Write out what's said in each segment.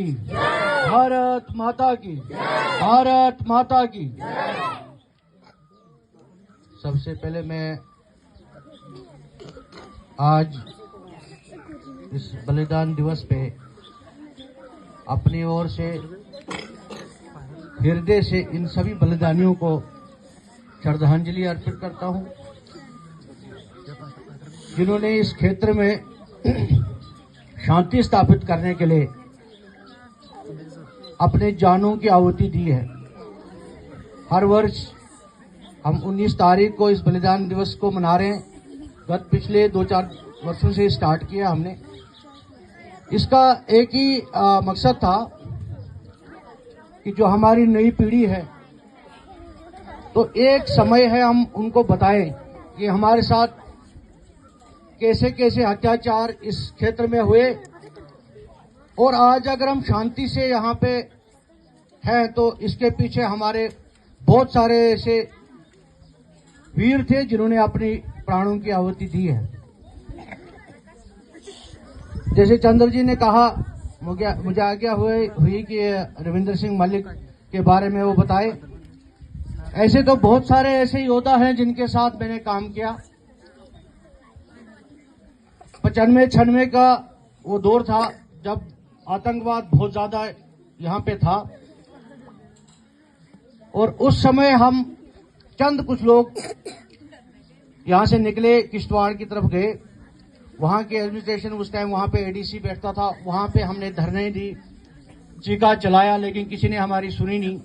की, भारत माता की, भारत माता की। सबसे पहले मैं आज इस बलिदान दिवस पे अपनी ओर से हृदय से इन सभी बलिदानियों को श्रद्धांजलि अर्पित करता हूं, जिन्होंने इस क्षेत्र में शांति स्थापित करने के लिए अपने जानों की आहुति दी है। हर वर्ष हम 19 तारीख को इस बलिदान दिवस को मना रहे हैं। गत पिछले 2-4 वर्षों से स्टार्ट किया हमने। इसका एक ही मकसद था कि जो हमारी नई पीढ़ी है, तो एक समय है हम उनको बताएं कि हमारे साथ कैसे कैसे अत्याचार इस क्षेत्र में हुए, और आज अगर हम शांति से यहाँ पे हैं तो इसके पीछे हमारे बहुत सारे ऐसे वीर थे जिन्होंने अपनी प्राणों की आहुति दी है। जैसे चंद्र जी ने कहा, मुझे आज्ञा हुई कि रविंद्र सिंह मलिक के बारे में वो बताए। ऐसे तो बहुत सारे ऐसे योद्धा हैं जिनके साथ मैंने काम किया। 95-96 का वो दौर था जब आतंकवाद बहुत ज्यादा यहाँ पे था, और उस समय हम चंद कुछ लोग यहाँ से निकले, किश्तवाड़ की तरफ गए। वहां के एडमिनिस्ट्रेशन, उस टाइम वहां पे एडीसी बैठता था, वहां पे हमने धरने दी, चीखा चलाया, लेकिन किसी ने हमारी सुनी नहीं।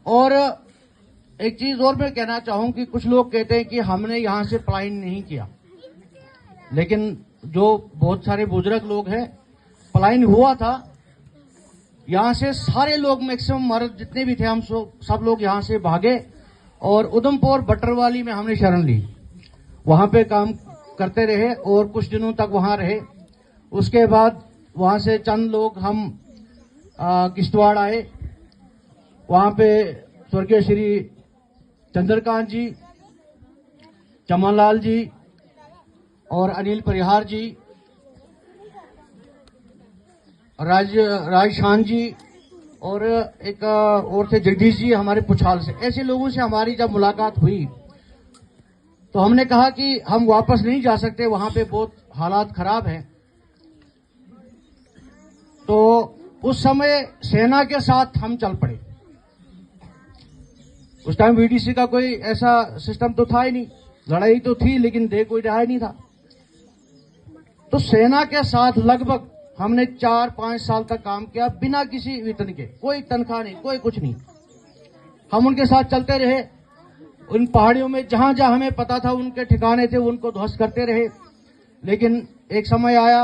और एक चीज और मैं कहना चाहूं कि कुछ लोग कहते हैं कि हमने यहां से पलायन नहीं किया, लेकिन जो बहुत सारे बुजुर्ग लोग हैं, पलायन हुआ था। यहां से सारे लोग, मैक्सिमम मर्द जितने भी थे, हम सब लोग यहां से भागे और उधमपुर बटरवाली में हमने शरण ली। वहां पे काम करते रहे और कुछ दिनों तक वहां रहे। उसके बाद वहां से चंद लोग हम किश्तवाड़ आए। वहां पे स्वर्गीय श्री चंद्रकांत जी, चमनलाल जी और अनिल परिहार जी, राजशान जी और एक और थे जगदीश जी हमारे पुछाल से। ऐसे लोगों से हमारी जब मुलाकात हुई तो हमने कहा कि हम वापस नहीं जा सकते, वहां पे बहुत हालात खराब हैं। तो उस समय सेना के साथ हम चल पड़े। उस टाइम वीडीसी का कोई ऐसा सिस्टम तो था ही नहीं। लड़ाई तो थी लेकिन दे कोई रहा ही नहीं था। तो सेना के साथ लगभग हमने 4-5 साल तक काम किया, बिना किसी वेतन के, कोई तनख्वाह नहीं, कोई कुछ नहीं। हम उनके साथ चलते रहे। उन पहाड़ियों में जहां जहां हमें पता था उनके ठिकाने थे, उनको ध्वस्त करते रहे। लेकिन एक समय आया,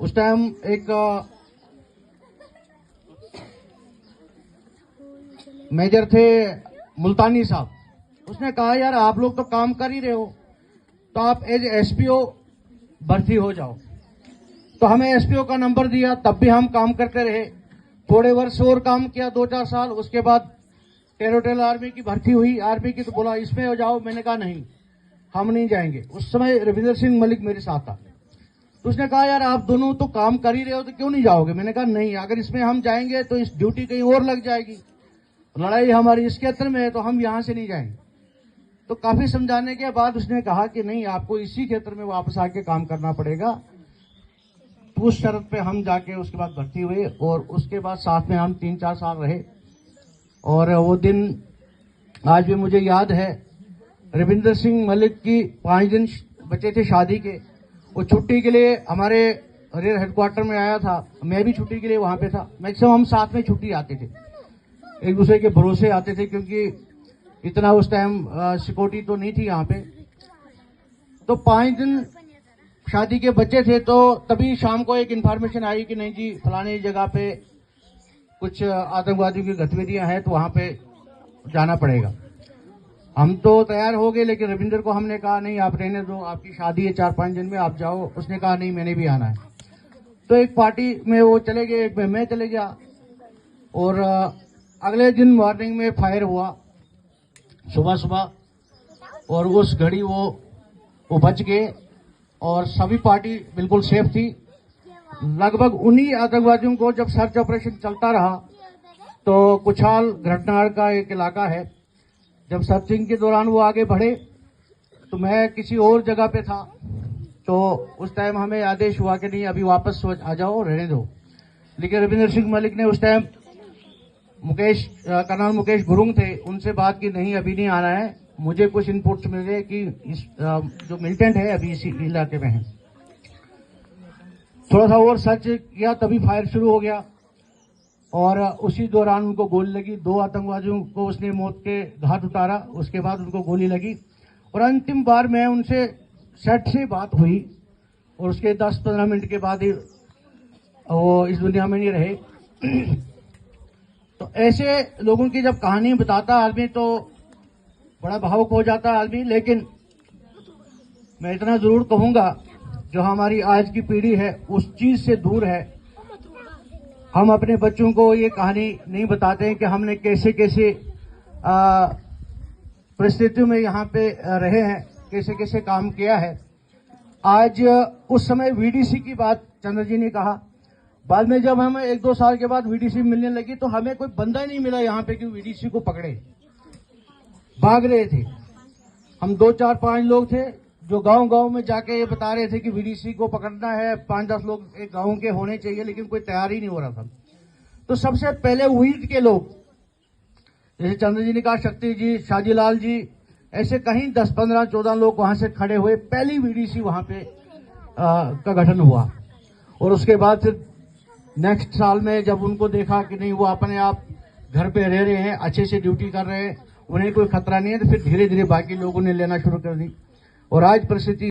उस टाइम एक मेजर थे मुल्तानी साहब, उसने कहा यार आप लोग तो काम कर ही रहे हो, तो आप एज एसपीओ भर्ती हो जाओ। तो हमें एसपीओ का नंबर दिया, तब भी हम काम करते रहे। थोड़े वर्ष और काम किया, 2-4 साल। उसके बाद टेरिटोरियल आर्मी की भर्ती हुई। आर्मी की तो बोला इसमें हो जाओ, मैंने कहा नहीं, हम नहीं जाएंगे। उस समय रविंद्र सिंह मलिक मेरे साथ था। तो उसने कहा यार आप दोनों तो काम कर ही रहे हो, तो क्यों नहीं जाओगे? मैंने कहा नहीं, अगर इसमें हम जाएंगे तो इस ड्यूटी कहीं और लग जाएगी, लड़ाई हमारी इस क्षेत्र में है, तो हम यहां से नहीं जाएंगे। तो काफी समझाने के बाद उसने कहा कि नहीं, आपको इसी क्षेत्र में वापस आके काम करना पड़ेगा। तो उस शर्त पे हम जाके उसके बाद भर्ती हुए, और उसके बाद साथ में हम 3-4 साल रहे। और वो दिन आज भी मुझे याद है। रविंद्र सिंह मलिक की 5 दिन बचे थे शादी के। वो छुट्टी के लिए हमारे रेल हेडक्वार्टर में आया था, मैं भी छुट्टी के लिए वहां पे था। मैक्सिमम हम साथ में छुट्टी आते थे, एक दूसरे के भरोसे आते थे, क्योंकि इतना उस टाइम सिक्योरिटी तो नहीं थी यहाँ पे। तो 5 दिन शादी के बच्चे थे। तो तभी शाम को एक इन्फॉर्मेशन आई कि नहीं जी, फलानी जगह पे कुछ आतंकवादियों की गतिविधियां हैं, तो वहां पे जाना पड़ेगा। हम तो तैयार हो गए, लेकिन रविंद्र को हमने कहा नहीं, आप रहने दो, आपकी शादी है 4-5 दिन में, आप जाओ। उसने कहा नहीं, मैंने भी आना है। तो एक पार्टी में वो चले गए, एक में मैं चले गया। और अगले दिन मॉर्निंग में फायर हुआ सुबह सुबह, और उस घड़ी वो बच गए। और सभी पार्टी बिल्कुल सेफ थी। लगभग उन्हीं आतंकवादियों को जब सर्च ऑपरेशन चलता रहा तो कुछाल घटनार का एक इलाका है, जब सर्चिंग के दौरान वो आगे बढ़े तो मैं किसी और जगह पे था, तो उस टाइम हमें आदेश हुआ कि नहीं अभी वापस आ जाओ, रहने दो। लेकिन रविंद्र सिंह मलिक ने उस टाइम कर्नल मुकेश गुरुंग थे, उनसे बात की नहीं अभी नहीं आना है। मुझे कुछ इनपुट्स मिले कि इस जो मिलिटेंट है अभी इसी इलाके में है। थोड़ा सा और सर्च किया तभी फायर शुरू हो गया और उसी दौरान उनको गोली लगी। 2 आतंकवादियों को उसने मौत के घाट उतारा, उसके बाद उनको गोली लगी और अंतिम बार मैं उनसे सेट से बात हुई और उसके 10-15 मिनट के बाद ही वो इस दुनिया में नहीं रहे। तो ऐसे लोगों की जब कहानी बताता आदमी तो बड़ा भावुक हो जाता आदमी। लेकिन मैं इतना जरूर कहूंगा, जो हमारी आज की पीढ़ी है उस चीज से दूर है। हम अपने बच्चों को ये कहानी नहीं बताते हैं कि हमने कैसे कैसे परिस्थितियों में यहाँ पे रहे हैं, कैसे कैसे काम किया है। आज उस समय वीडीसी की बात चंद्र जी ने कहा, बाद में जब हमें 1-2 साल के बाद वीडीसी मिलने लगी तो हमें कोई बंदा ही नहीं मिला यहाँ पे कि वीडीसी को पकड़े, भाग रहे थे। हम 2-4-5 लोग थे जो गांव-गांव में जाके ये बता रहे थे कि वीडीसी को पकड़ना है, 5-10 लोग एक गांव के होने चाहिए, लेकिन कोई तैयार ही नहीं हो रहा था। तो सबसे पहले वीड के लोग, जैसे चंद्र जी ने कहा, शक्ति जी, शाजीलाल जी, ऐसे कहीं 10-15-14 लोग वहां से खड़े हुए। पहली वीडीसी वहां पे का गठन हुआ और उसके बाद फिर नेक्स्ट साल में जब उनको देखा कि नहीं वो अपने आप घर पे रह रहे हैं, अच्छे से ड्यूटी कर रहे हैं, उन्हें कोई खतरा नहीं है, तो फिर धीरे धीरे बाकी लोगों ने लेना शुरू कर दी और आज परिस्थिति